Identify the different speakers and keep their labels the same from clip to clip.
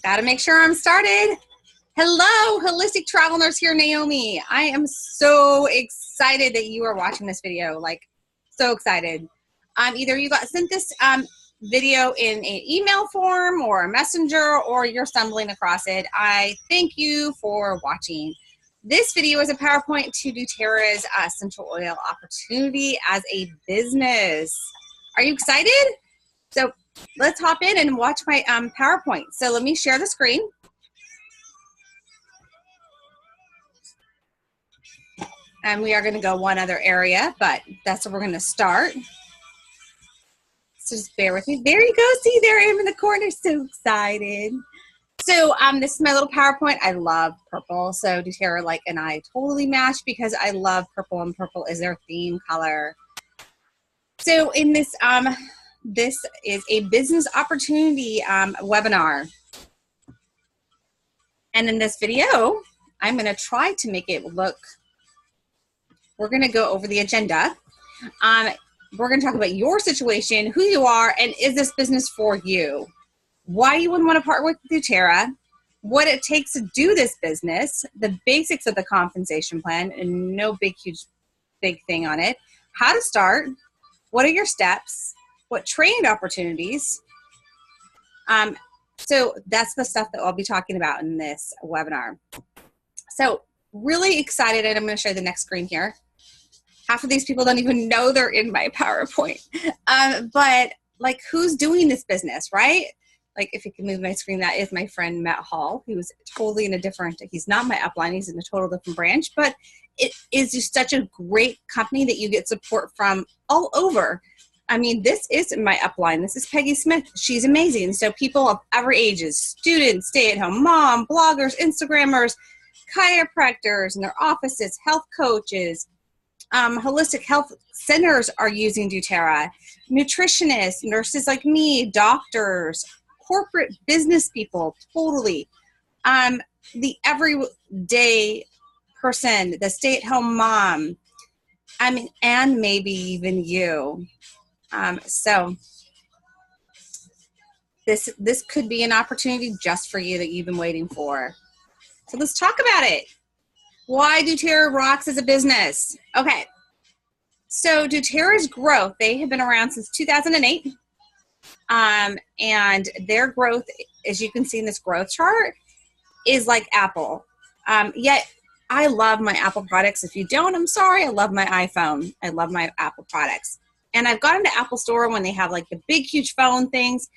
Speaker 1: Gotta make sure I'm started. Hello, Holistic Travel Nurse here, Naomi. I am so excited that you are watching this video, like so excited. Either you got sent this video in an email form or a messenger, or you're stumbling across it. I thank you for watching. This video is a PowerPoint to doTERRA's essential oil opportunity as a business. Are you excited? So let's hop in and watch my PowerPoint. So let me share the screen. And we are going to go one other area, but that's where we're going to start. So just bear with me. There you go. See, there I am in the corner. So excited. So this is my little PowerPoint. I love purple. So doTERRA and I totally match because I love purple, and purple is their theme color. So in this, this is a business opportunity webinar. And in this video, I'm going to try to make it look, we're going to go over the agenda. We're going to talk about your situation, who you are, and is this business for you? Why you would want to partner with doTERRA, what it takes to do this business, the basics of the compensation plan, and no big thing on it, how to start, what are your steps, what training opportunities. So that's the stuff that I'll be talking about in this webinar. So really excited, and I'm going to show you the next screen here. Half of these people don't even know they're in my PowerPoint. But who's doing this business, right? If you can move my screen, that is my friend Matt Hall, who's totally in a different, he's not my upline, he's in a total different branch, but it is just such a great company that you get support from all over. I mean, this is my upline. This is Peggy Smith. She's amazing. So people of every ages, students, stay-at-home mom, bloggers, Instagrammers, chiropractors in their offices, health coaches, holistic health centers are using doTERRA, nutritionists, nurses like me, doctors, corporate business people, totally. The everyday person, the stay-at-home mom, and maybe even you. So this could be an opportunity just for you that you've been waiting for. So let's talk about it. Why doTERRA rocks as a business. Okay, so doTERRA's growth, they have been around since 2008. And their growth, as you can see in this growth chart, is like Apple. Yet I love my Apple products. If you don't, I'm sorry. I love my iPhone. I love my Apple products. And I've gone into Apple Store when they have the big, huge phone things.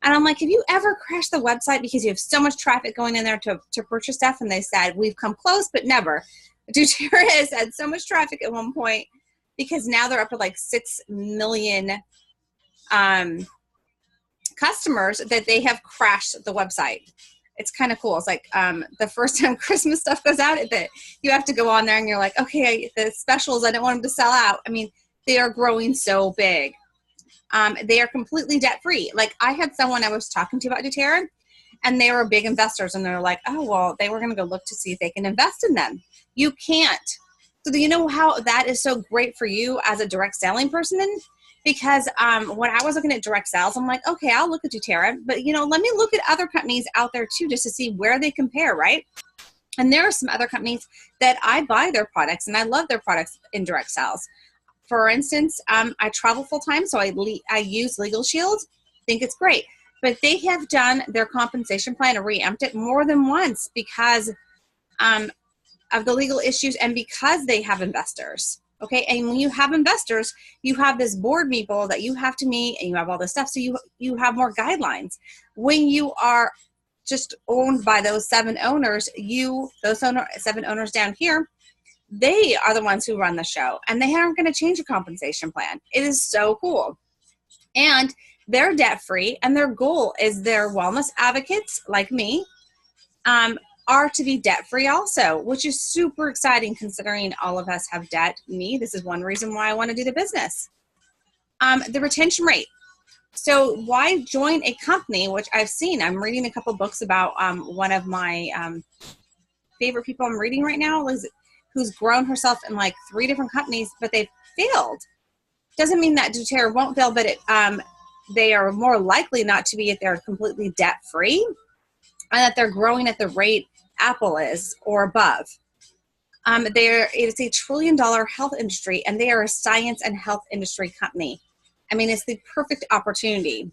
Speaker 1: And I'm like, have you ever crashed the website because you have so much traffic going in there to purchase stuff? And they said, we've come close, but never. doTERRA has had so much traffic at one point because now they're up to 6 million customers that they have crashed the website. It's kind of cool. It's the first time Christmas stuff goes out, that you have to go on there and you're like, okay, the specials, I don't want them to sell out. I mean, they are growing so big. They are completely debt-free. I had someone I was talking to about doTERRA, and they were big investors, and they're like, oh, well, they were going to go look to see if they can invest in them. You can't. So do you know how that is so great for you as a direct selling person? Because when I was looking at direct sales, I'm like, okay, I'll look at doTERRA, but let me look at other companies out there too, just to see where they compare, right? And there are some other companies that I buy their products, and I love their products in direct sales. For instance, I travel full time, so I use Legal Shield. Think it's great, but they have done their compensation plan and re-amped it more than once because of the legal issues and because they have investors. Okay, and when you have investors, you have this board people that you have to meet, and you have all this stuff, so you have more guidelines. When you are just owned by those 7 owners, those 7 owners down here, they are the ones who run the show, and they aren't going to change your compensation plan. It is so cool. And they're debt-free, and their goal is their wellness advocates like me are to be debt-free also, which is super exciting considering all of us have debt. Me, this is one reason why I want to do the business. The retention rate. So why join a company, which I've seen, I'm reading a couple books about one of my favorite people I'm reading right now, who's grown herself in 3 different companies, but they've failed. Doesn't mean that doTERRA won't fail, but they are more likely not to be if they're completely debt-free. and that they're growing at the rate Apple is or above. It's a $1 trillion health industry, and they are a science and health industry company. I mean, it's the perfect opportunity.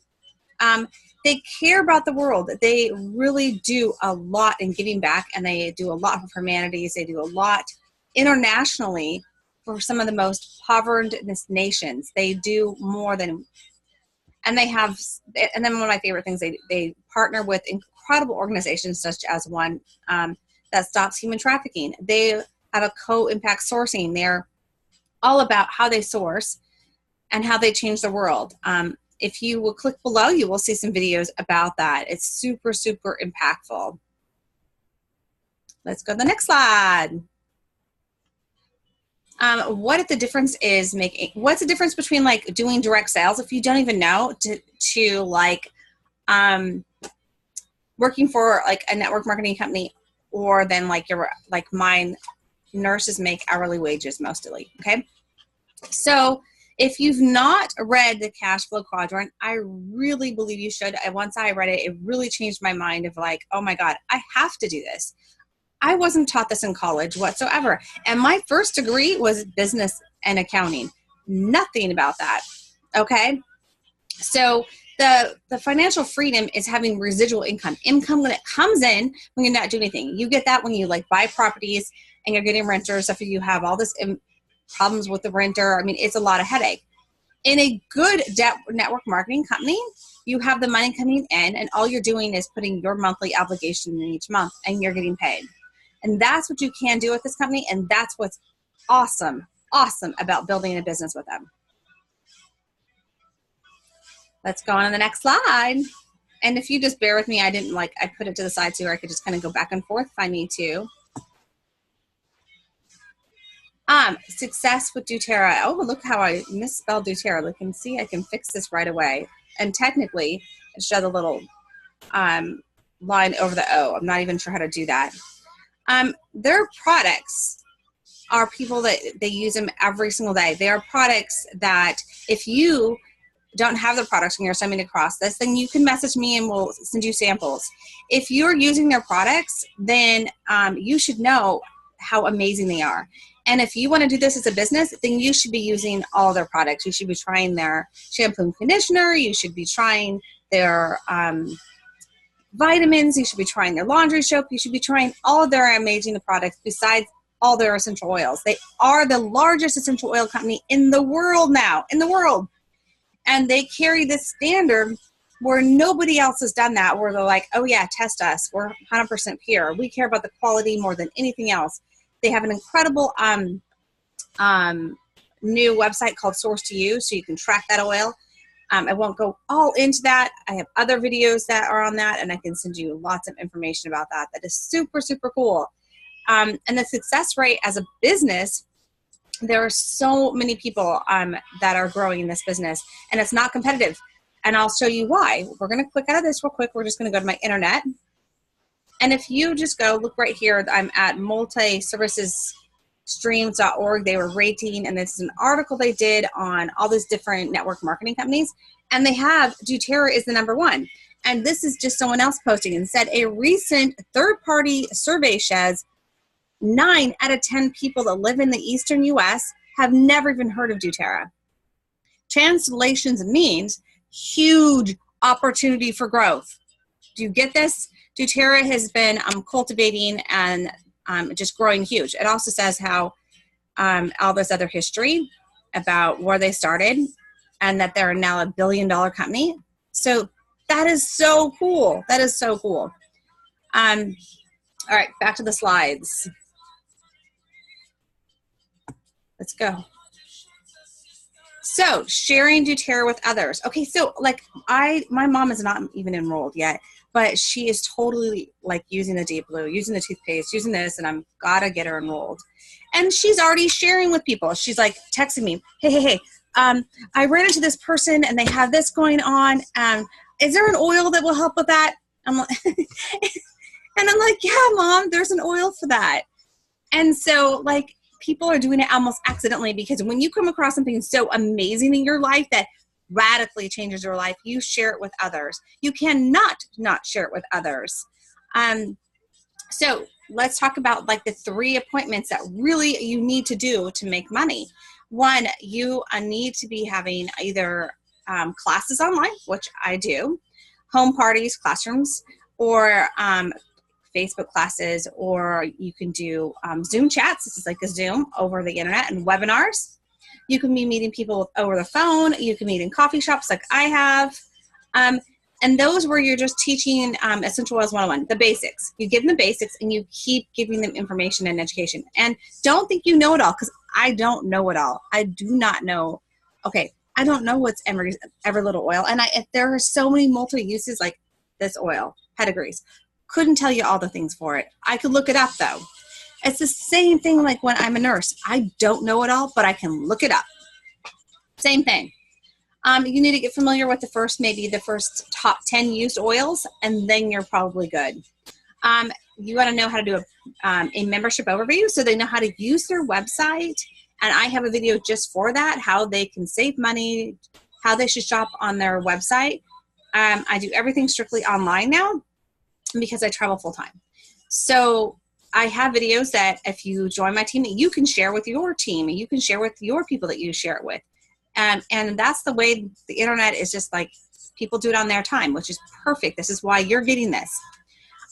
Speaker 1: They care about the world. They really do a lot in giving back, and they do a lot for humanities. They do a lot internationally for some of the most impoverished nations. They do more than, and they have, and then one of my favorite things, they partner with incredible organizations such as one that stops human trafficking. They have a co-impact sourcing. They're all about how they source and how they change the world. If you will click below, you will see some videos about that. It's super, super impactful. Let's go to the next slide. What's the difference between like doing direct sales, if you don't even know, to like working for like a network marketing company, or then like mine, nurses make hourly wages mostly, okay? So if you've not read the cash flow quadrant, I really believe you should. Once I read it, it really changed my mind of like, oh my God, I have to do this. I wasn't taught this in college whatsoever. And my first degree was business and accounting. Nothing about that, okay? So the financial freedom is having residual income when it comes in when you're not doing anything. You get that when you like buy properties and you're getting renters. If you have all this problems with the renter, I mean, it's a lot of headache. In a good network marketing company, you have the money coming in, and all you're doing is putting your monthly obligation in each month, and you're getting paid. And that's what you can do with this company, and that's what's awesome about building a business with them. Let's go on to the next slide. And if you just bear with me, I put it to the side so I could just kind of go back and forth if I need to. Success with doTERRA. Oh, look how I misspelled doTERRA. Look, and see, I can fix this right away. And technically, it should have a little line over the O. I'm not even sure how to do that. Their products are people that they use them every single day. They are products that if you don't have the products and you're sending across this, then you can message me and we'll send you samples. If you're using their products, then you should know how amazing they are. And if you want to do this as a business, then you should be using all their products. You should be trying their shampoo and conditioner. You should be trying their vitamins. You should be trying their laundry soap. You should be trying all of their amazing products besides all their essential oils. They are the largest essential oil company in the world now, And they carry this standard where nobody else has done that, where they're like, oh yeah, test us. We're 100% pure. We care about the quality more than anything else. They have an incredible new website called Source to You, so you can track that oil. I won't go all into that. I have other videos that are on that, and I can send you lots of information about that. That is super, super cool. And the success rate as a business, there are so many people that are growing in this business, and it's not competitive. And I'll show you why. We're going to click out of this real quick. We're just going to go to my internet. And if you just go, look right here, I'm at multiservicesstreams.org. They were rating, and this is an article they did on all these different network marketing companies. And they have doTERRA is the #1. And this is just someone else posting and said a recent third-party survey says 9 out of 10 people that live in the eastern U.S. have never even heard of doTERRA. Translations means huge opportunity for growth. Do you get this? doTERRA has been cultivating and just growing huge. It also says how all this other history about where they started and that they're now $1 billion company. So that is so cool. That is so cool. All right, back to the slides. Let's go. So sharing doTERRA with others. Okay, so like my mom is not even enrolled yet, but she is totally like using the Deep Blue, using the toothpaste, using this, and I'm gotta get her enrolled. And she's already sharing with people. She's like texting me, hey, I ran into this person and they have this going on. Is there an oil that will help with that? I'm like, and I'm like, yeah, Mom, there's an oil for that. And so like people are doing it almost accidentally, because when you come across something so amazing in your life that radically changes your life, you share it with others. You cannot not share it with others. So let's talk about like the 3 appointments that really you need to do to make money. One, you need to be having either classes online, which I do, home parties, classrooms, or Facebook classes, or you can do Zoom chats. This is like a Zoom over the internet, and webinars. You can be meeting people over the phone. You can meet in coffee shops like I have. And those where you're just teaching Essential Oils 101, the basics. You give them the basics and you keep giving them information and education. And don't think you know it all, because I don't know it all. I do not know. Okay, I don't know what's every little oil. And there are so many multi-uses like this oil, pedigrees. Couldn't tell you all the things for it. I could look it up though. It's the same thing like when I'm a nurse. I don't know it all, but I can look it up. Same thing. You need to get familiar with maybe the first top 10 used oils, and then you're probably good. You got to know how to do a membership overview so they know how to use their website. And I have a video just for that, how they can save money, how they should shop on their website. I do everything strictly online now because I travel full time. So I have videos that if you join my team, you can share with your team, and you can share with your people that you share it with. And that's the way the internet is, just like people do it on their time, which is perfect. This is why you're getting this.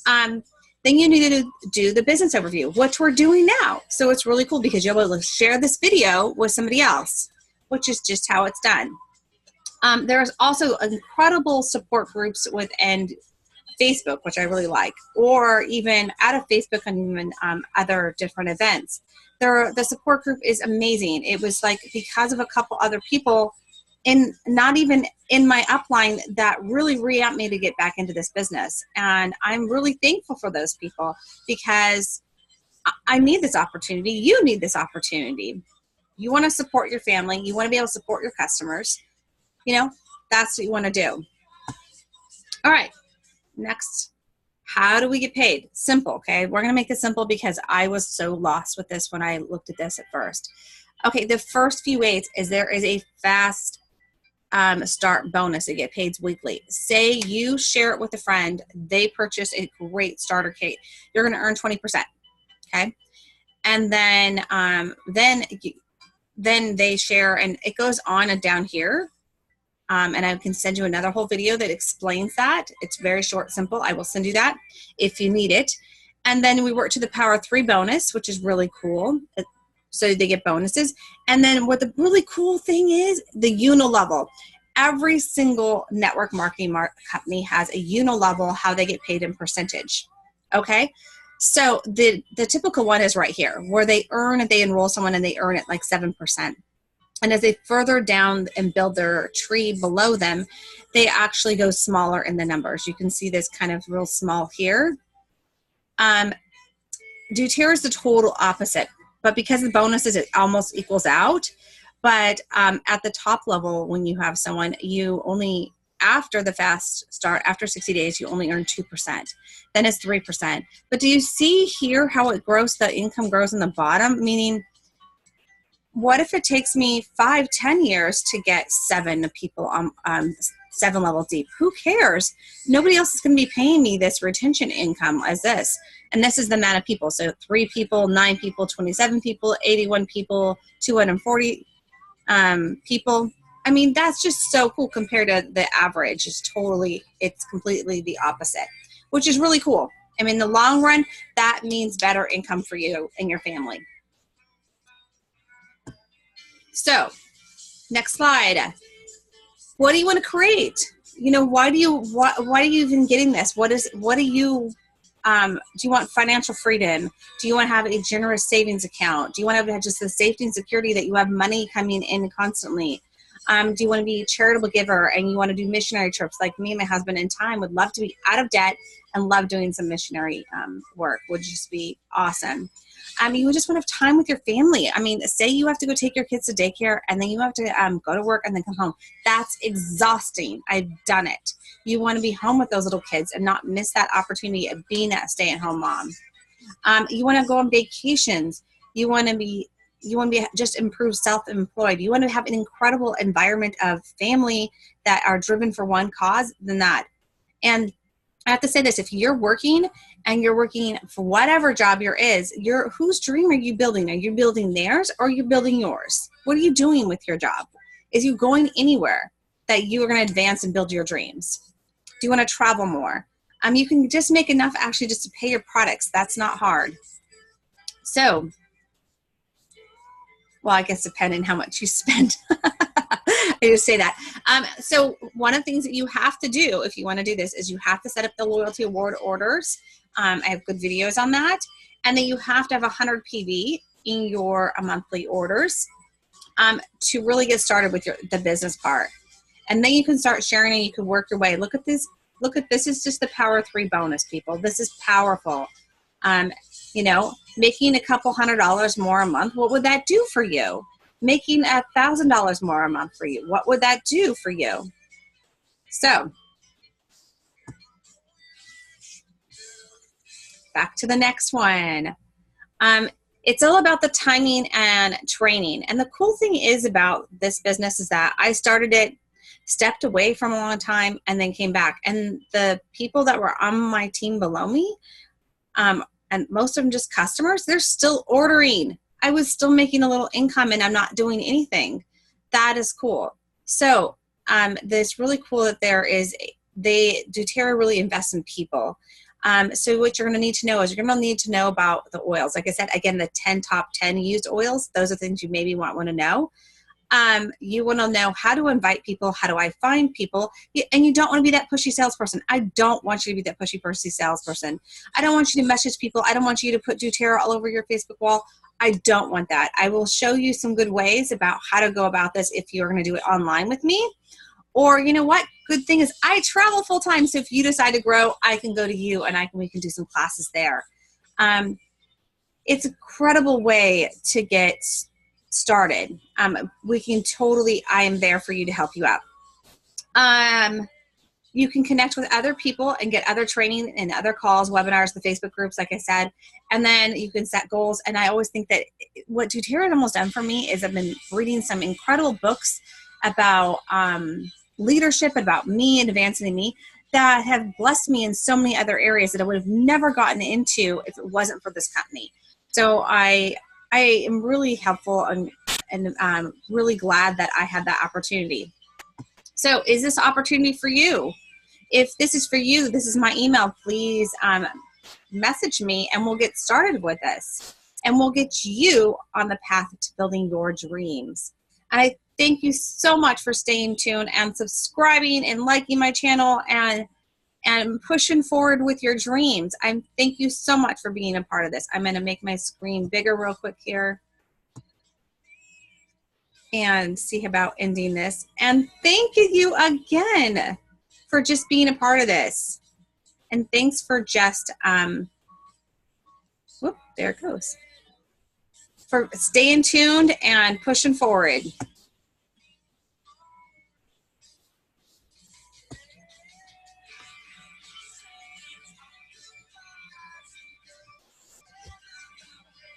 Speaker 1: Then you need to do the business overview, which we're doing now. So it's really cool because you'll be able to share this video with somebody else, which is just how it's done. There's also incredible support groups within Facebook, which I really like, or even out of Facebook and even other different events. The support group is amazing. It was like because of a couple other people, not even in my upline, that really re-upped me to get back into this business. And I'm really thankful for those people because I need this opportunity. You need this opportunity. You want to support your family. You want to be able to support your customers. That's what you want to do. All right. Next, how do we get paid? Simple, okay? We're going to make it simple because I was so lost with this when I looked at this at first. Okay, the first few ways is there is a fast start bonus. You get paid weekly. Say you share it with a friend. They purchase a great starter kit. You're going to earn 20%, okay? And then they share, and it goes on and down here. And I can send you another whole video that explains that. It's very short, simple. I will send you that if you need it. And then we work to the power of 3 bonus, which is really cool. So they get bonuses. And then what the really cool thing is, the unilevel. Every single network marketing company has a unilevel, how they get paid in percentage. Okay? So the typical one is right here, where they enroll someone and they earn it like 7%. And as they further down and build their tree below them, they actually go smaller in the numbers. You can see this kind of real small here. doTERRA is the total opposite, but because of the bonuses, it almost equals out. But at the top level, when you have someone, you only, after the fast start, after 60 days, you only earn 2%. Then it's 3%. But do you see here how it grows? The income grows in the bottom, meaning, what if it takes me 5-10 years to get 7 people on 7 level deep? Who cares? Nobody else is going to be paying me this retention income as this. And this is the amount of people. So 3 people, 9 people, 27 people, 81 people, 240 people. I mean, that's just so cool compared to the average. It's completely the opposite, which is really cool. I mean, in the long run, that means better income for you and your family. So, next slide. What do you want to create? Why do you even getting this? Do you want financial freedom? Do you want to have a generous savings account? Do you want to have just the safety and security that you have money coming in constantly? Do you want to be a charitable giver and you want to do missionary trips like me and my husband in time would love to be out of debt and love doing some missionary work? Would just be awesome. You just want to have time with your family. I mean, say you have to go take your kids to daycare and then you have to go to work and then come home. That's exhausting. I've done it. You want to be home with those little kids and not miss that opportunity of being a stay-at-home mom. You want to go on vacations. You want to be just improved self-employed. You want to have an incredible environment of family that are driven for one cause than that. And I have to say this, if you're working and you're working for whatever job whose dream are you building? Are you building theirs or are you building yours? What are you doing with your job? Is you going anywhere that you are going to advance and build your dreams? Do you want to travel more? You can just make enough actually just to pay your products. That's not hard. So, well, I guess depending how much you spend. I just say that. So one of the things that you have to do if you want to do this is you have to set up the loyalty award orders. I have good videos on that. And then you have to have 100 PV in your monthly orders to really get started with the business part. And then you can start sharing and you can work your way. Look at this. This is just the power 3 bonus, people. This is powerful. You know, making a couple $100 more a month, what would that do for you? Making $1,000 more a month for you, what would that do for you? So, back to the next one. It's all about the timing and training. And the cool thing is about this business is that I started it, stepped away from a long time, and then came back. And the people that were on my team below me, and most of them just customers, they're still ordering. I was still making a little income and I'm not doing anything. That is cool. So it's really cool that doTERRA really invests in people. So what you're going to need to know is you're going to need to know about the oils. Like I said, again, the top 10 used oils, those are things you maybe want to know. You want to know how to invite people, how do I find people, and you don't want to be that pushy salesperson. I don't want you to be that pushy salesperson. I don't want you to message people. I don't want you to put doTERRA all over your Facebook wall. I don't want that. I will show you some good ways about how to go about this if you're going to do it online with me. Or you know what? Good thing is I travel full time, so if you decide to grow, I can go to you and we can do some classes there. It's a credible way to get started. We can totally, I am there for you to help you out. You can connect with other people and get other training and other calls, webinars, the Facebook groups, like I said, and then you can set goals. And I always think that what doTERRA has almost done for me is I've been reading some incredible books about leadership, about me and advancing me that have blessed me in so many other areas that I would have never gotten into if it wasn't for this company. So I am really helpful and really glad that I had that opportunity. So is this opportunity for you? If this is for you, this is my email. Please message me and we'll get started with this. And we'll get you on the path to building your dreams. And I thank you so much for staying tuned and subscribing and liking my channel and pushing forward with your dreams. Thank you so much for being a part of this. I'm going to make my screen bigger real quick here and see about ending this. And thank you again for just being a part of this. And thanks for just, whoop, there it goes. For staying tuned and pushing forward.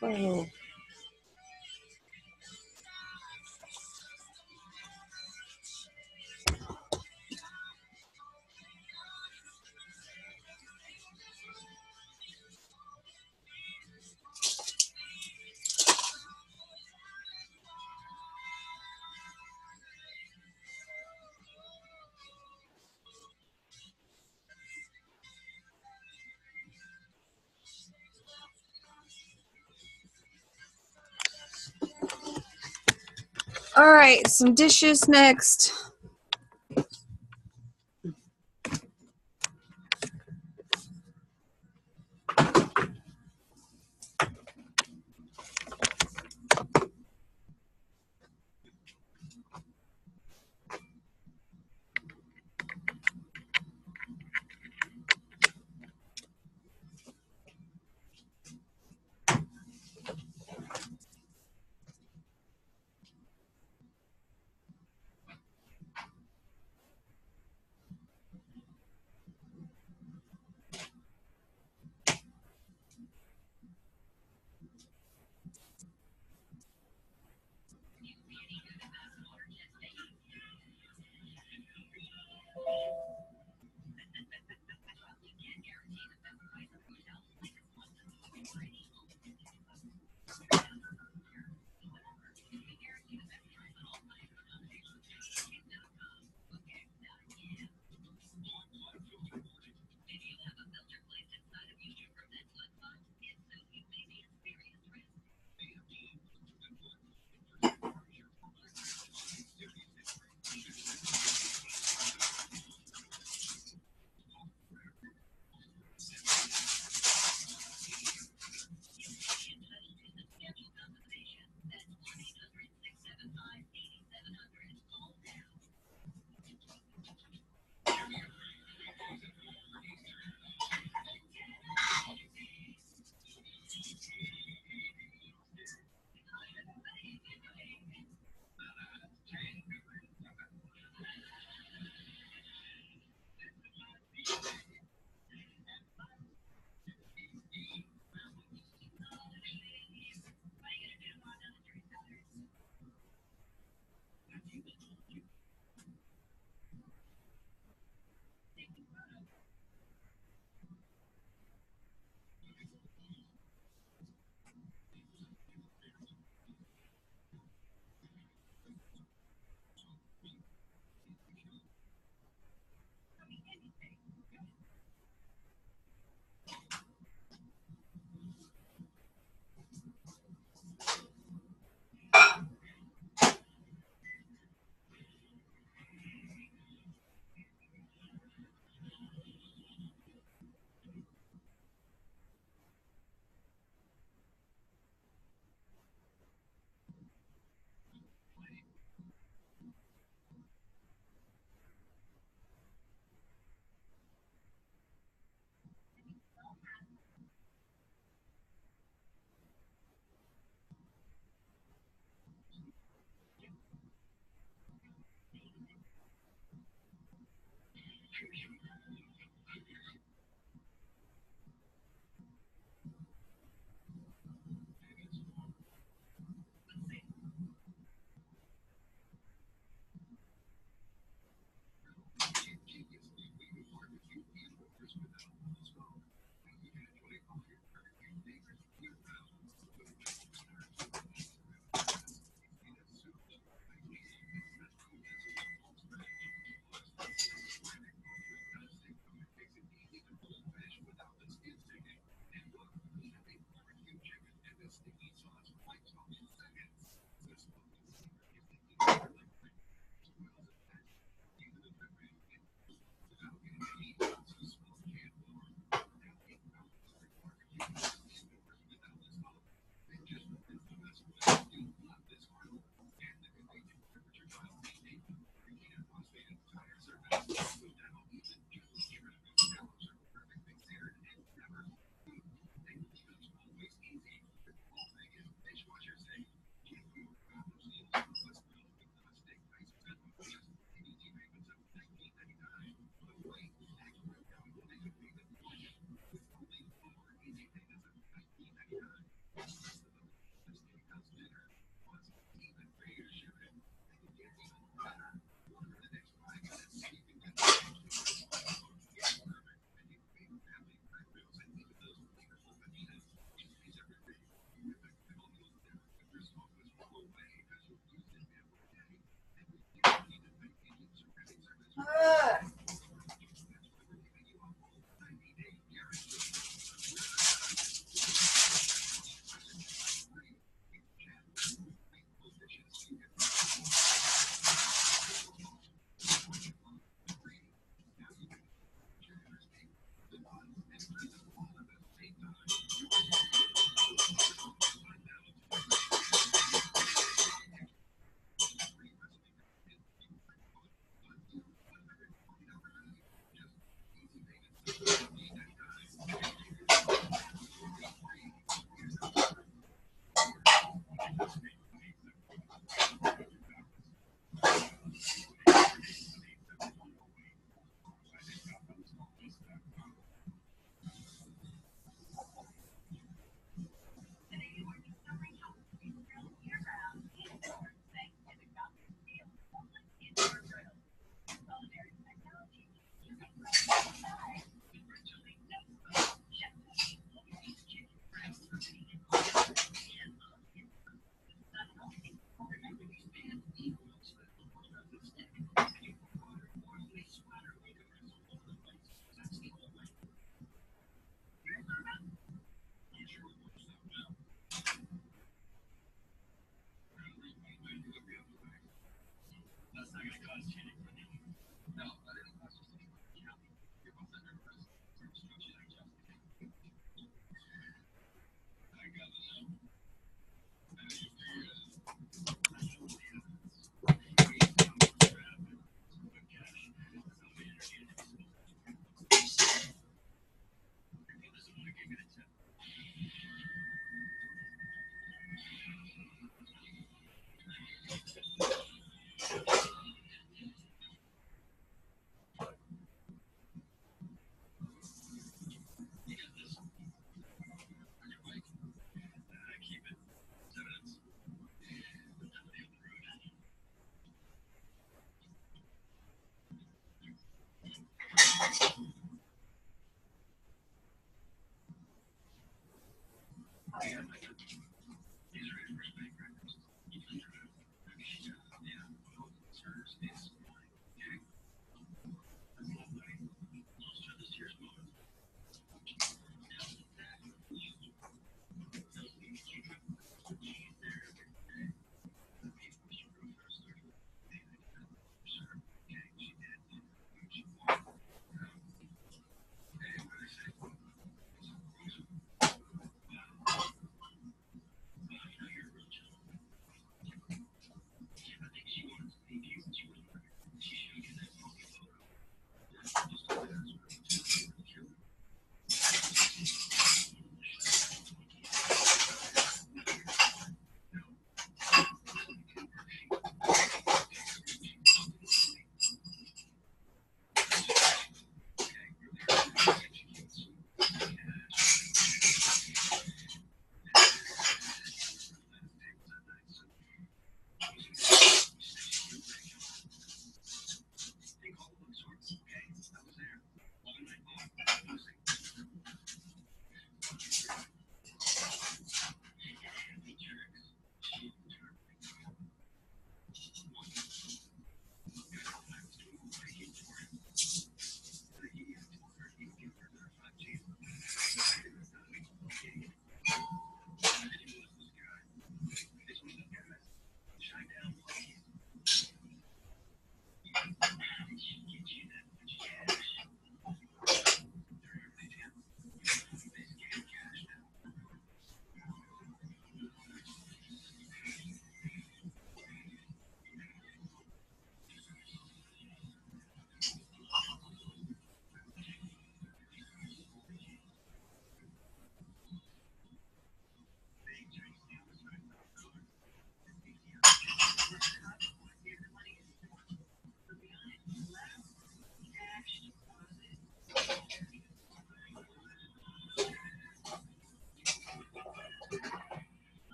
Speaker 1: Whoa. All right, some dishes next.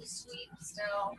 Speaker 1: sweet still.